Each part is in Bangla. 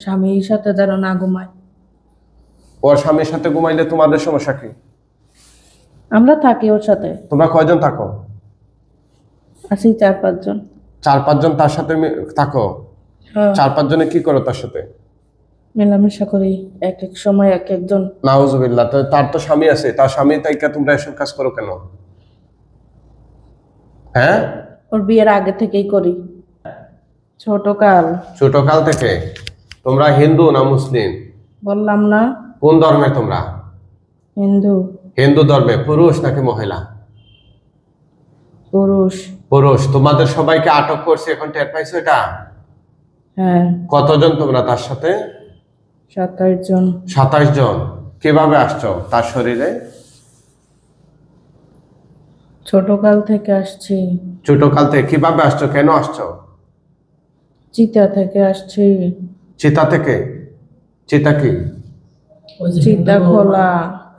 স্বামীর সাথে যেন না ঘুমায়। ওর স্বামীর সাথে ঘুমাইলে তোমাদের সমস্যা কি? আমরা থাকি ওর সাথে। তোমরা কয়জন থাকো? আছি 4-5 জন। 4-5 জন তার সাথে থাকো? 4-5 জনে কি করো তার সাথে? মেলামেশা করি, এক এক সময় এক একজন। নাউজুবিল্লাহ। তো তার তো স্বামী আছে, তার স্বামী তাইকা তোমরা এসব কাজ করো কেন? হ্যাঁ, ওর বিয়ের আগে থেকেই করি, ছোটকাল থেকে। তোমরা হিন্দু না মুসলিম? বললাম না। কোন ধর্মে তোমরা? হিন্দু। হিন্দু ধর্মে। পুরুষ নাকি মহিলা? পুরুষ। পুরুষ। তোমাদের সবাইকে আটক করছে, এখন টের পাইছো এটা? হ্যাঁ। কতজন তোমরা তার সাথে? 27 জন। 27 জন। কিভাবে আসছো তার শরীরে? ছোটকাল থেকে আসছি। ছোটকাল থেকে কিভাবে আসছো? কেন আসছো? চিতা থেকে আসছি। চিতা থেকে? চিতা কি? চিতা খোলা।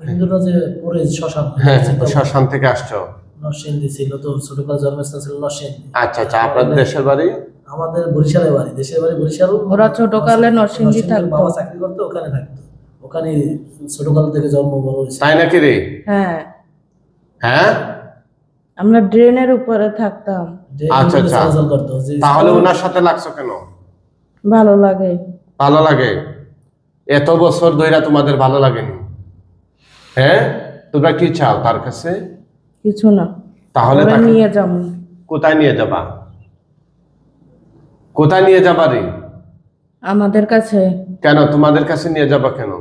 হিন্দুরা যে পরে শ্মশান, হ্যাঁ, শ্মশান থেকে আসছো। নরসিংদী ছিল তো, ছোটকাল জন্মস্থান ছিল নরসিংদী। আচ্ছা আচ্ছা। আপনাদের দেশের বাড়ি? আমাদের বরিশালে বাড়ি, দেশের বাড়ি বরিশাল। ওরা ছোটকালে নরসিংদী থাকতো। বাবা চাকরি করতো, ওখানে থাকতো। ওখানে ছোটকাল থেকে জন্ম বড় হয়েছে। তাই নাকি রে? হ্যাঁ। হ্যাঁ, আমরা ড্রেনের উপরে থাকতাম। আচ্ছা আচ্ছা। তাহলে ওনার সাথে লাগছো কেন? ভালো লাগে। ভালো লাগে? এত বছর ধরে তোমাদের ভালো লাগেনি? হ্যাঁ, তোমরা কি চাও তার কাছে? কিছু না। তাহলে নিয়ে যাবো। কোথায় নিয়ে যাবা? কোথায় নিয়ে যাবা রে? আমাদের কাছে। কেন তোমাদের কাছে নিয়ে যাবা? কেন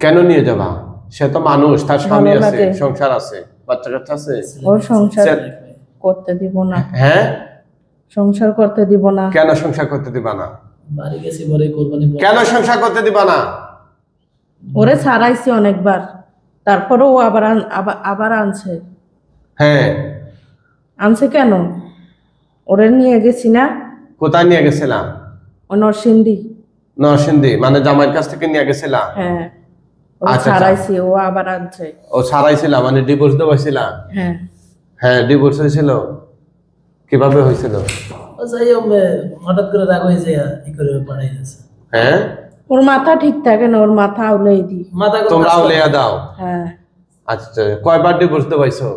কেন নিয়ে যাবা? সে তো মানুষ, তার স্বামী আছে, সংসার আছে, বাচ্চা কাচ্চা আছে। ওর সংসার করতে দিব না। হ্যাঁ, সংসার করতে দিব না। কেন সংসার করতে দিবা না? বাড়ি গেছি পরে কোরবানি। কেন সংসার করতে দিবা না? ওরে ছাড়াইছি অনেকবার, তারপরে ও আবার আনছে। হ্যাঁ, আনছে কেন? ওরে নিয়ে গেছি না। কোথায় নিয়ে গেছিলাম? ও নরসিংদী। নরসিংদী মানে জামাইয়ের কাছ থেকে নিয়ে গেছিলাম? হ্যাঁ। আচ্ছা, ছাড়াইছি, ও আবার আনছে। ও ছাড়াইছিলাম মানে ডিভোর্স দেওয়াইছিলাম? হ্যাঁ। হ্যাঁ, ডিভোর্স হয়েছিল। কিভাবে হয়েছিল? হঠাৎ করে রাগ হয়ে যায়, কি করে পাঠাই যাচ্ছে। হ্যাঁ, ওর মাথা ঠিক থাকে না, ওর মাথা আউলাই দি। তোমরা আউলিয়া দাও? হ্যাঁ। আচ্ছা, কয়বার ডিভোর্স দেওয়াইছো?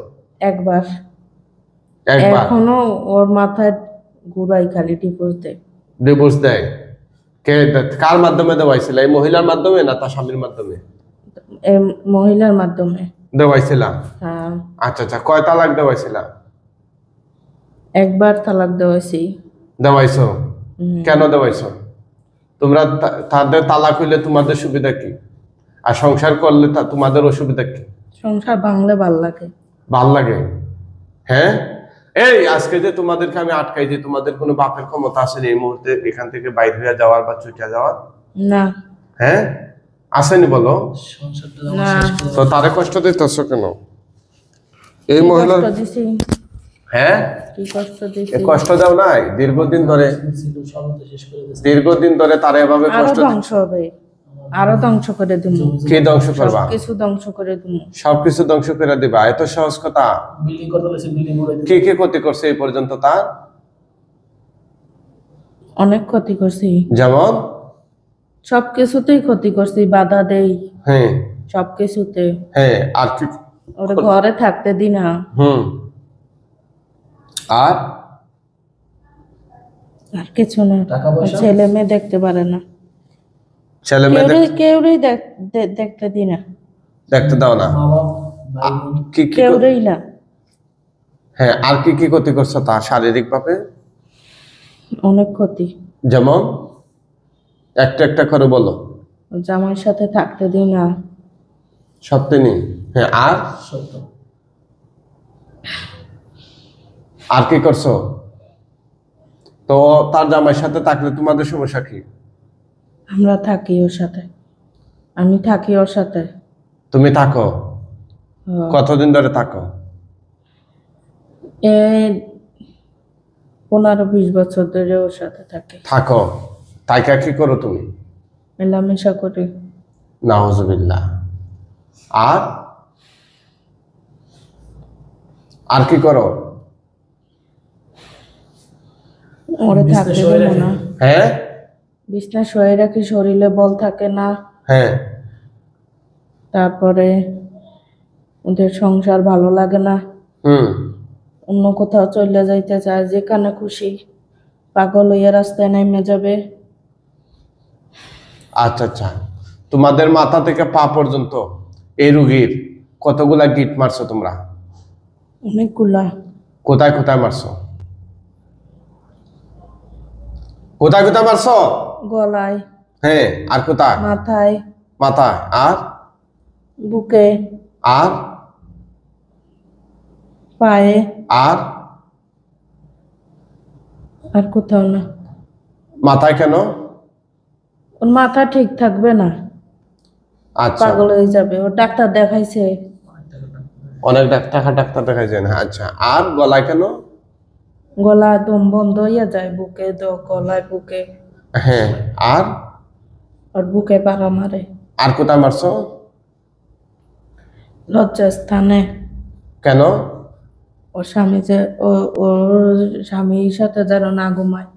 একবার। একবার? এখনো ওর মাথায় ঘুরাই খালি ডিভোর্স দেয়। ডিভোর্স দেয়? কে, কার মাধ্যমে দেওয়াইছিল? এই মহিলার মাধ্যমে না তার স্বামীর মাধ্যমে? মহিলার মাধ্যমে দেওয়াইছিলাম। হ্যাঁ। আচ্ছা আচ্ছা। কয় তালাক দেওয়াইছিলাম? একবার তালাক দেওয়াইছি। দেওয়াইছো? কেন দেওয়াইছো? তোমরা তাদের তালাক হইলে তোমাদের সুবিধা কি, আর সংসার করলে তোমাদের অসুবিধা কি? সংসার ভাঙলে ভাল লাগে। ভাল লাগে? হ্যাঁ। এই আজকে যে তোমাদেরকে আমি আটকাই, যে তোমাদের কোনো বাপের ক্ষমতা আছে এই মুহূর্তে এখান থেকে বাইরে হয়ে যাওয়ার বা ছুটে যাওয়ার? না। হ্যাঁ, আসেনি বলো? না। তো তারে কষ্ট দিতেছ কেন? এই মহিলা। হ্যাঁ, কষ্ট দাও নাই দীর্ঘদিন ধরে তারা এভাবে কষ্ট ধ্বংস হবে, আরো ধ্বংস করে দিব। কি ধ্বংস করবা? কিছু ধ্বংস করে দিব। সবকিছু ধ্বংস করে দিবা? এত সহজ কথা? কি কি ক্ষতি করছে এই পর্যন্ত? তার অনেক ক্ষতি করছি। যেমন? সবকিছুতেই ক্ষতি করছি, বাধা দেই। হ্যাঁ, সবকিছুতে। হ্যাঁ। আর কি? ওরে ঘরে থাকতে দি না। আর কিছু না। ছেলে মেয়ে দেখতে পারে না। ছেলে মেয়ে কেউই দেখতে দি না। দেখতে দাও না? কেউই না। হ্যাঁ। আর কি কি ক্ষতি করছো তা শারীরিক ভাবে? অনেক ক্ষতি। যেমন? একটা একটা করে বলো। জামাইয়ের সাথে থাকতে দি না। সত্যি নেই? হ্যাঁ। আর আর কি করছো? তো তার জামাইয়ের সাথে থাকলে তোমাদের সমস্যা কি? আমরা থাকি ওর সাথে। আমি থাকি ওর সাথে। তুমি থাকো? কতদিন ধরে থাকো? 15-20 বছর ধরে ওর সাথে থাকো। তাই কি করো তুমি? মেলামেশা করি। নাউজুবিল্লাহ। আর আর কি করো? ওরে থাকতে দেব না। হ্যাঁ, বিছনা শুয়ে রাখি, শরীরে বল থাকে না। হ্যাঁ, তারপরে ওদের সংসার ভালো লাগে না, হুম, অন্য কোথাও চলে যাইতে চায়, যেখানে খুশি পাগল হইয়া রাস্তায় নেমে যাবে। আচ্ছা আচ্ছা। তোমাদের মাথা থেকে পা পর্যন্ত এই রুগীর কতগুলা গিট মারছো তোমরা? অনেকগুলা। কোথায় কোথায় মারছো? কোথায় কোথায় মারছো? গলায়, হ্যাঁ, আর কোথায়? মাথায়, মাথায়, আর বুকে, আর পায়ে, আর আর কোথাও না। মাথায় কেন? ওর মাথা ঠিক থাকবে না, আচ্ছা, পাগল হয়ে যাবে। ও ডাক্তার দেখাইছে, অনেক ডাক্তার দেখাইছেন। আচ্ছা, আর গলায় কেন? গলা দম বন্ধ হইয়া যায়, বুকে গলায়, বুকে। হ্যাঁ, আর আর বুকে পাড়া মারে। আর কোথায় মারছো? লজ্জাস্থানে। কেন? ওর স্বামী যে ওর স্বামীর সাথে যেন না ঘুমায়।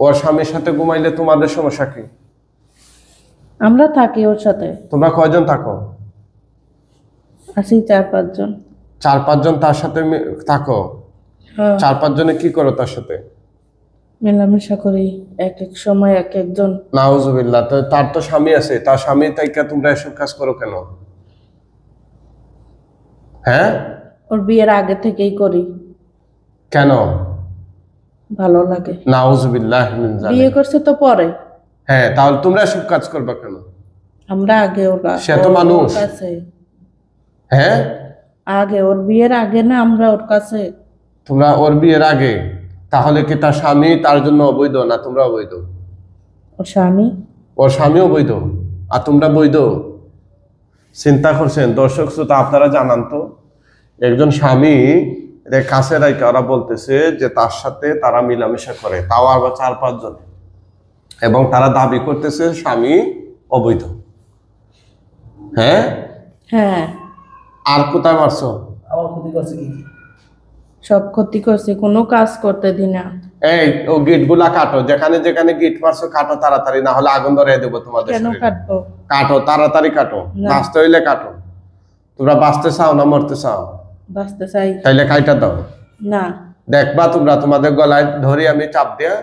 ওর স্বামীর সাথে ঘুমাইলে তোমাদের সমস্যা কি? আমরা থাকি ওর সাথে, তোমরা কয়জন থাকো? আছি 4-5 জন। 4-5 জন তার সাথে থাকো? হ্যাঁ, 4-5 জনে কি করো তার সাথে? মেলামেশা করি, এক এক সময় এক একজন। নাউজুবিল্লাহ। তো তার তো স্বামী আছে, তার স্বামী থেকে তোমরা এসব কাজ করো কেন? হ্যাঁ, ওর বিয়ের আগে থেকেই করি, কেন? ভালো লাগে। নাউজুবিল্লাহ মিন বিয়ে যালিক। করছে তো পরে। হ্যাঁ, তাহলে তোমরা এসব কাজ করবে কেন? আমরা আগে সে তো মানুষ। ওর কাছে, হ্যাঁ, আগে ওর বিয়ের আগে না, আমরা ওর কাছে। তোমরা ওর বিয়ের আগে? তাহলে কি তার স্বামী তার জন্য অবৈধ না তোমরা অবৈধ? ওর স্বামী, ওর স্বামী অবৈধ আর তোমরা বৈধ? চিন্তা করছেন দর্শক শ্রোতা? আপনারা জানান তো, একজন স্বামী এদের কাছে রাইকে ওরা বলতেছে যে তার সাথে তারা মিলামেশা করে, তাও আবার 4-5 জন, এবং তারা দাবি করতেছে স্বামী অবৈধ। হ্যাঁ, হ্যাঁ, আর কোথায় মারছো? আমার ক্ষতি করছে কি? সব ক্ষতি করছে, কোনো কাজ করতে দি না। এই ও গিট গুলা কাটো, যেখানে যেখানে গিট মারছো কাটো তাড়াতাড়ি, না হলে আগুন ধরিয়ে দেবো তোমাদের কেন শরীরে। কাটবো? কাটো তাড়াতাড়ি কাটো, না। বাঁচতে হইলে কাটো। তোমরা বাঁচতে চাও না মরতে চাও? বাঁচতে চাই তাইলে কাইটা দাও। না। দেখবা তোমরা, তোমাদের গলায় ধরি আমি চাপ দিয়া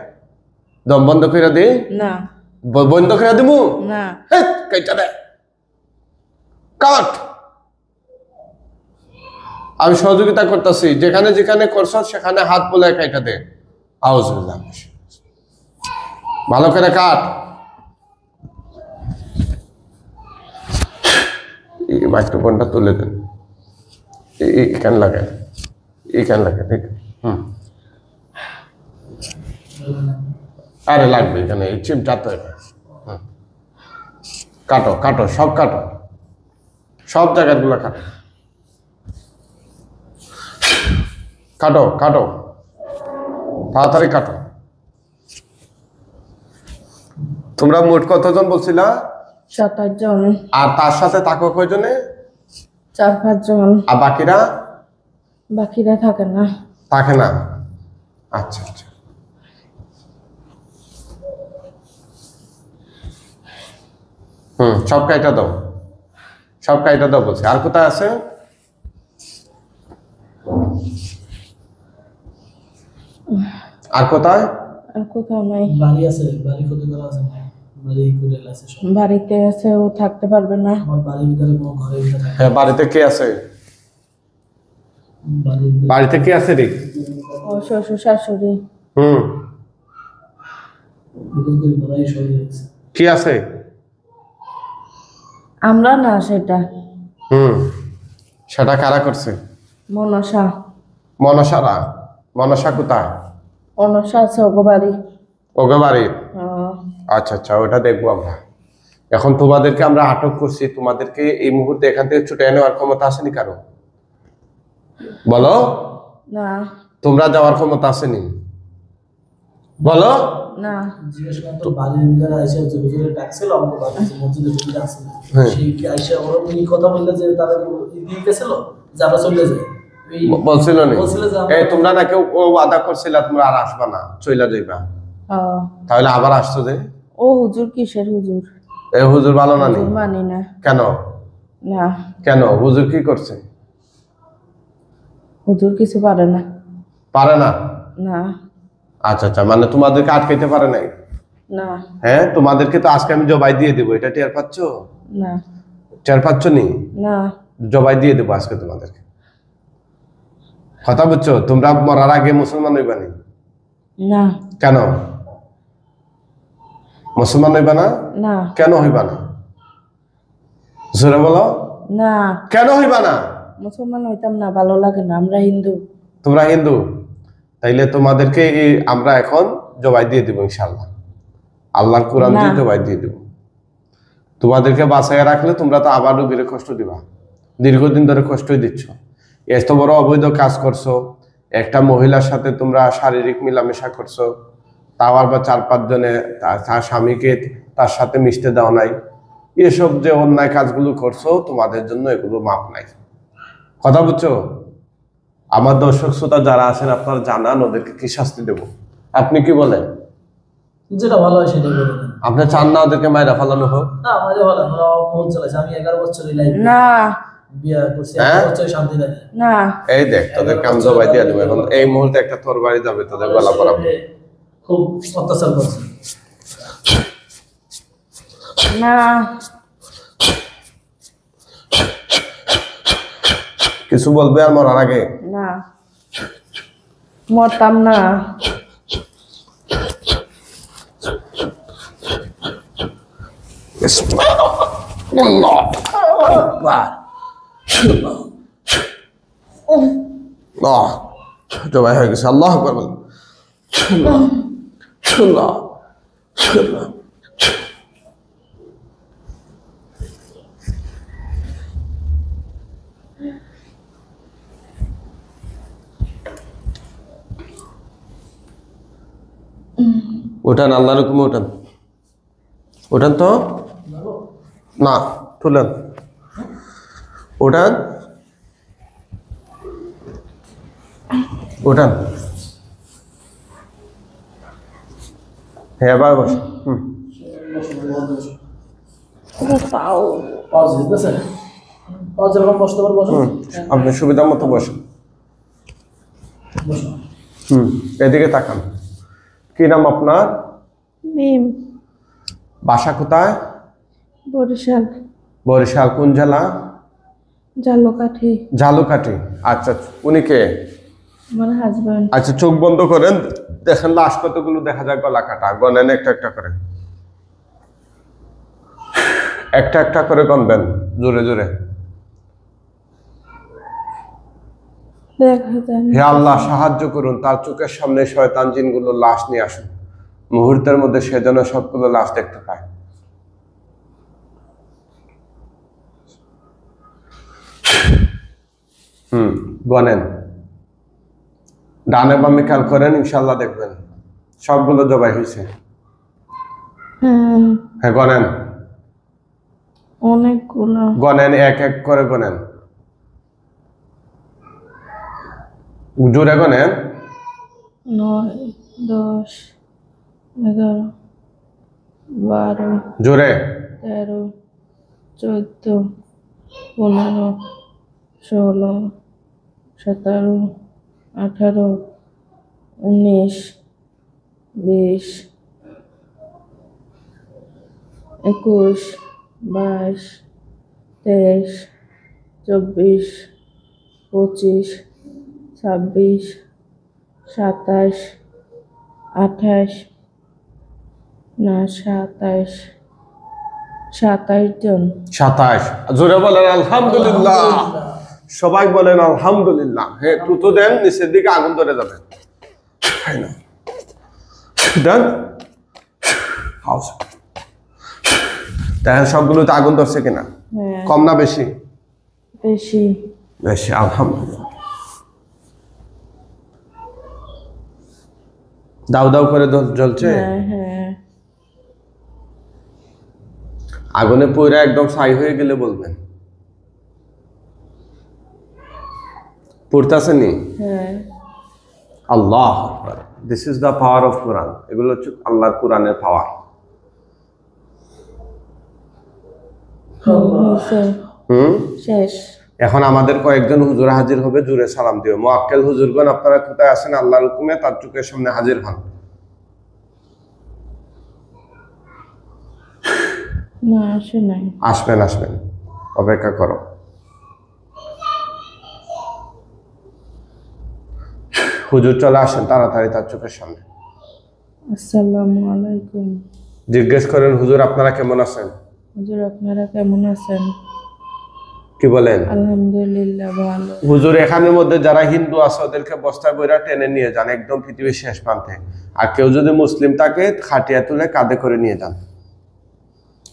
দম বন্ধ করে দিই। না, বন্ধ করে দিবো? না, কাইটা দে, কাট। আমি সহযোগিতা করতেছি, যেখানে যেখানে করছো সেখানে হাত বোলায় কাইটা দে। আউযুবিল্লাহ। ভালো করে কাট। এই মাইক্রোফোনটা তুলে দেন, এখানে লাগাই, এখানে লাগাই। ঠিক, আরে লাগবে এখানে, এই চিমটা তো এটা। কাটো কাটো, সব কাটো, সব জায়গাগুলো কাটো, কাটো কাটো, তাড়াতাড়ি কাটো। তোমরা মোট কতজন বলছিলা? 7-8 জন। আর তার সাথে থাকো কয়জনে? 4-5 জন। আর বাকিরা? বাকিরা থাকে না। থাকে না? আচ্ছা আচ্ছা। সব কাইটা দাও, সব কাইটা দাও বলছে। আর কোথায় আছে? আর কোথায়? আর কোথাও নাই। বাড়ি আছে, বাড়ি ক্ষতি করা আছে না, বাড়ি করে আছে সব। বাড়িতে আছে, ও থাকতে পারবে না। আমার বাড়ির ভিতরে কোনো ঘরের ভিতরে হ্যাঁ, বাড়িতে কে আছে? বাড়ির বাড়িতে কে আছে রে? ও শ্বশুর শাশুড়ি। ভিতরে লড়াই শুরু হয়েছে। কি আছে? আমরা না, সেটা সেটা কারা করছে? মনসা। মনসারা? মনসা কোথায়? অনসা আছে ওগো বাড়ি। ওগো বাড়ি? আচ্ছা আচ্ছা, ওটা দেখবো আমরা। এখন তোমাদেরকে আমরা আটক করছি, তোমাদেরকে এই মুহূর্তে এখান থেকে ছুটে নেওয়ার ক্ষমতা আসেনি কারো? বলো। না। তোমরা যাওয়ার ক্ষমতা আসেনি? বলো না। জিজ্ঞেস করলাম তো বাড়ির ভিতরে আইসা যে হুজুরে ডাকছিল, আমাকে বাড়ি মসজিদের ভিতরে আছে, সেই কি আইসা ওরা এই কথা বললে যে তারা দিয়ে গেছিল যারা চলে যায় বলছিল না? বলছিল যে এই তোমরা না কেউ ও ওয়াদা করছিল তোমরা আর আসবা না, চইলা যাইবা। হ্যাঁ। তাহলে আবার আসছো যে? ও হুজুর কিসের হুজুর? এই হুজুর ভালো না নি? হুজুর মানি না। কেন? না, কেন হুজুর কি করছে? হুজুর কিছু পারে না। পারে না? না আচ্ছা আচ্ছা, মানে তোমাদেরকে আটকাইতে পারে নাই? না হ্যাঁ, তোমাদেরকে তো আজকে আমি জবাই দিয়ে দেবো, এটা টের পাচ্ছ? না টের পাচ্ছ নি? না জবাই দিয়ে দেবো আজকে তোমাদেরকে। কথা বুঝছো? তোমরা মরার আগে মুসলমান হইবা নি? না কেন মুসলমান হইবা না? না কেন হইবা না? জোরে বলো। না, কেন হইবা না? মুসলমান হইতাম না, ভালো লাগে না, আমরা হিন্দু। তোমরা হিন্দু? তাইলে তোমাদেরকে আমরা এখন জবাই দিয়ে দিব ইনশাআল্লাহ, আল্লাহর কোরআন দিয়ে না। জবাই দিয়ে দিব। তোমাদেরকে বাঁচাইয়া রাখলে তোমরা তো আবার রোগীরে কষ্ট দিবা, দীর্ঘদিন ধরে কষ্টই দিচ্ছ। এত বড় অবৈধ কাজ করছো, একটা মহিলার সাথে তোমরা শারীরিক মেলামেশা করছো, তাও আবার 4-5 জনে তার স্বামীকে তার সাথে মিশতে দাও নাই। এসব যে অন্যায় কাজগুলো করছো, তোমাদের জন্য এগুলো মাপ নাই। কথা বুঝছো? আমার দর্শক শ্রোতা যারা আছেন, আপনারা জানান ওদেরকে কি শাস্তি দেব? আপনি কি বলেন? যেটা ভালো হয় সেটাই করে দেন। আপনি চান না ওদেরকে মায়েরা ফালানো হোক? না, আমাদের ভালো, আমরা বহুত চালাইছি। আমি 11 বছর এই লাইফে না বিয়া করছি, হ্যাঁ? 11 বছর শান্তি দেয় না এই দেখ, তোদেরকে আমি জবাই দিয়ে দেবো এখন। এই মুহূর্তে একটা তরবারি যাবে তোদের গলা পরাবো। খুব অত্যাচার করছে। না কিছু বলবে আর মরার আগে? না, মরতাম না। জবাই হয়ে গেছে। আল্লাহ আকবার বলেন। উঠান, আল্লাহর হুকুমে উঠান। উঠান তো না, তুলেন, উঠান উঠান। হ্যাঁ ভাই, বস। পাওয়া যেতেছে, পাওয়া যেরকম বসতে পারবো, বসো। আপনি সুবিধা মতো বসেন। বসো। এদিকে তাকান। কি নাম আপনার? মিম, বাসা কোথায়? বরিশাল। বরিশাল কোন জেলা? ঝালকাঠি। ঝালকাঠি। আচ্ছা, উনি কে? আমার হাজবেন্ড। আচ্ছা, চোখ বন্ধ করেন, দেখেন লাশ কতগুলো দেখা যায়, গলা কাটা। গনেন একটা একটা করে, একটা একটা করে গনবেন, জোরে জোরে। দেখা যায় হে আল্লাহ, সাহায্য করুন, তার চোখের সামনে শয়তান জিনগুলো লাশ নিয়ে আসুন। মুহূর্তের মধ্যে সে যেন সবগুলো লাশ দেখতে পায়। গনেন, ডানে বামে খেয়াল করেন, ইনশাল্লাহ দেখবেন সবগুলো জবাই হয়েছে। হ্যাঁ, গনেন, অনেকগুলো। গনেন, এক এক করে গনেন, জোরে গনেন। 9, 10, 11, 12, জোরে। 13, 14, 15, 16, 17, 18, 19, 20, 21, 22, 23, 24, 25, 26, 27, 28, না 27, 27 জন। 27। জোরে বলেন আলহামদুলিল্লাহ। সবাই বলেন আলহামদুলিল্লাহ। হ্যাঁ, তুতো দেন, নিচের দিকে আগুন ধরে যাবে। দেন, দেখেন সবগুলোতে আগুন ধরছে কিনা, হ্যাঁ, কম না বেশি? বেশি। বেশি, আলহামদুলিল্লাহ। দাউ দাউ করে জ্বলছে। হ্যাঁ হ্যাঁ, আগুনে পুরা একদম ছাই হয়ে গেলে বলবেন। পড়তেছে নি? হ্যাঁ। আল্লাহ, this is the power of Quran. এগুলো হচ্ছে আল্লাহর কোরআনের পাওয়ার। হয়েছে, শেষ। এখন আমাদের কয়েকজন হুজুর হাজির হবে, জুড়ে সালাম দিও। মুআক্কেল হুজুরগণ আপনারা কোথায় আছেন? আল্লাহর হুকুমে তার চোখের সামনে হাজির হন। না, আসে নাই। আসবেন, আসবেন, অপেক্ষা করো। হুজুর চলে আসেন তাড়াতাড়ি তার চোখের সামনে। আসসালামু আলাইকুম। জিজ্ঞেস করেন, হুজুর আপনারা কেমন আছেন? হুজুর আপনারা কেমন আছেন? কি বলেন? আলহামদুলিল্লাহ ভালো। হুজুর এখানের মধ্যে যারা হিন্দু আছে ওদেরকে বস্তায় বইরা টেনে নিয়ে যান একদম পৃথিবীর শেষ প্রান্তে। আর কেউ যদি মুসলিম থাকে খাটিয়া তুলে কাঁধে করে নিয়ে যান।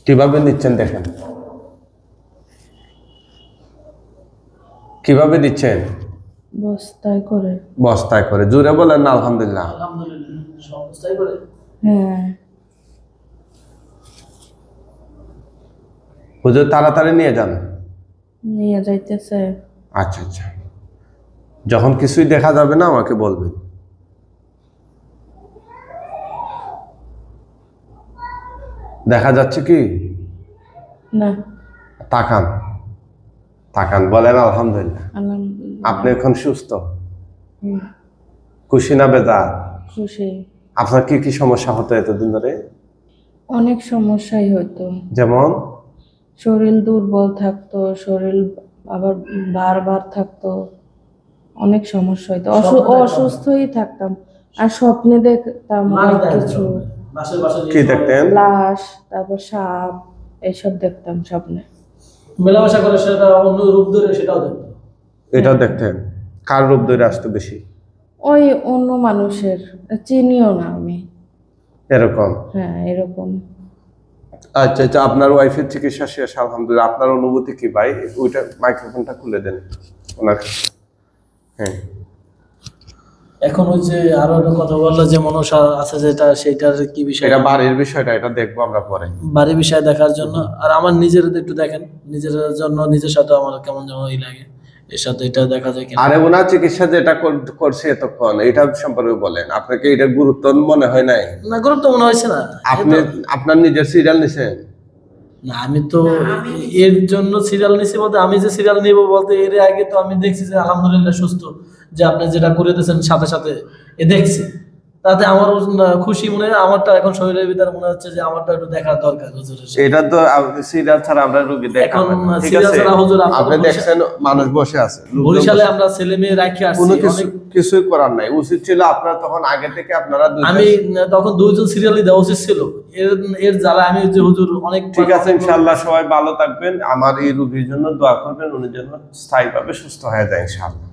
কিভাবে নিচ্ছেন দেখেন, কিভাবে দিচ্ছেন? বস্তায় করে। বস্তায় করে। জোরে বলেন না আলহামদুলিল্লাহ। আলহামদুলিল্লাহ, সব বস্তায় করে। হ্যাঁ। হুজুর তাড়াতাড়ি নিয়ে যান। নিয়ে যাইতেছে। আচ্ছা আচ্ছা, যখন কিছুই দেখা যাবে না আমাকে বলবেন। দেখা যাচ্ছে কি? না। তাকান, তাকান, বলেন আলহামদুলিল্লাহ। আলহামদুলিল্লাহ। আপনি এখন সুস্থ, হুম, খুশি না বেজার? খুশি। আপনার কি কি সমস্যা হতো এতদিন ধরে? অনেক সমস্যাই হতো। যেমন? শরীর দুর্বল থাকতো, শরীর আবার বারবার থাকতো, অনেক সমস্যা হতো। অসুস্থই থাকতাম। আর স্বপ্নে দেখতাম অনেক কিছু। কি দেখতেন? লাশ, তারপর সাপ, এইসব দেখতাম স্বপ্নে। মেলামেশা করে সেটা অন্য রূপ ধরে সেটাও দেখতো। এটাও দেখতেন? কার রূপ ধরে আসতো বেশি? ওই অন্য মানুষের, চিনিও না আমি। এরকম? হ্যাঁ, এরকম। আচ্ছা আচ্ছা, আপনার ওয়াইফের চিকিৎসা শেষ আলহামদুলিল্লাহ। আপনার অনুভূতি কি ভাই? ওইটা মাইক্রোফোনটা খুলে দেন ওনার। হ্যাঁ, এখন ওই যে আরো একটা কথা বললো যে মনসা আছে যেটা, সেটার কি বিষয়? এটা বাড়ির বিষয়টা, এটা দেখবো আমরা পরে। বাড়ির বিষয় দেখার জন্য। আর আমার নিজের একটু দেখেন, নিজের জন্য নিজের সাথে আমার কেমন যেন ই লাগে, এর সাথে এটা দেখা যায় কিনা। আরে ওনার চিকিৎসা যেটা করছে এতক্ষণ, এটা সম্পর্কে বলেন। আপনাকে এটা গুরুত্ব মনে হয় নাই? না, গুরুত্ব মনে হয়েছে না। আপনি আপনার নিজের সিরিয়াল নিছেন? না, আমি তো এর জন্য সিরিয়াল নিছি বলতে, আমি যে সিরিয়াল নিব বলতে এর আগে তো আমি দেখছি যে আলহামদুলিল্লাহ সুস্থ, যে আপনি যেটা করে দিয়েছেন সাথে সাথে দেখছি, তাতে আমার খুশি মনে হয়। আমারটা এখন শরীরের ভিতরে মনে হচ্ছে যে আমারটা একটু দেখার দরকার হুজুরের সাথে। এটা তো সিরিয়াল ছাড়া আমরা রোগী দেখাবো এখন না, ঠিক সিরিয়াল আছে? ছাড়া হুজুর আপনি দেখছেন মানুষ বসে আছে, বরিশালে আমরা ছেলে মেয়ে রাখি আসছি, কোনো কিছুই করার নাই। উচিত ছিল আপনার তখন আগে থেকে আপনারা আমি তখন দুইজন সিরিয়ালই দেওয়া উচিত ছিল। এর জ্বালা আমি যে হুজুর অনেক। ঠিক আছে, ইনশাআল্লাহ সবাই ভালো থাকবেন। আমার এই রোগীর জন্য দোয়া করবেন, উনি যেন স্থায়ীভাবে সুস্থ হয়ে যায় ইনশাআল্লাহ।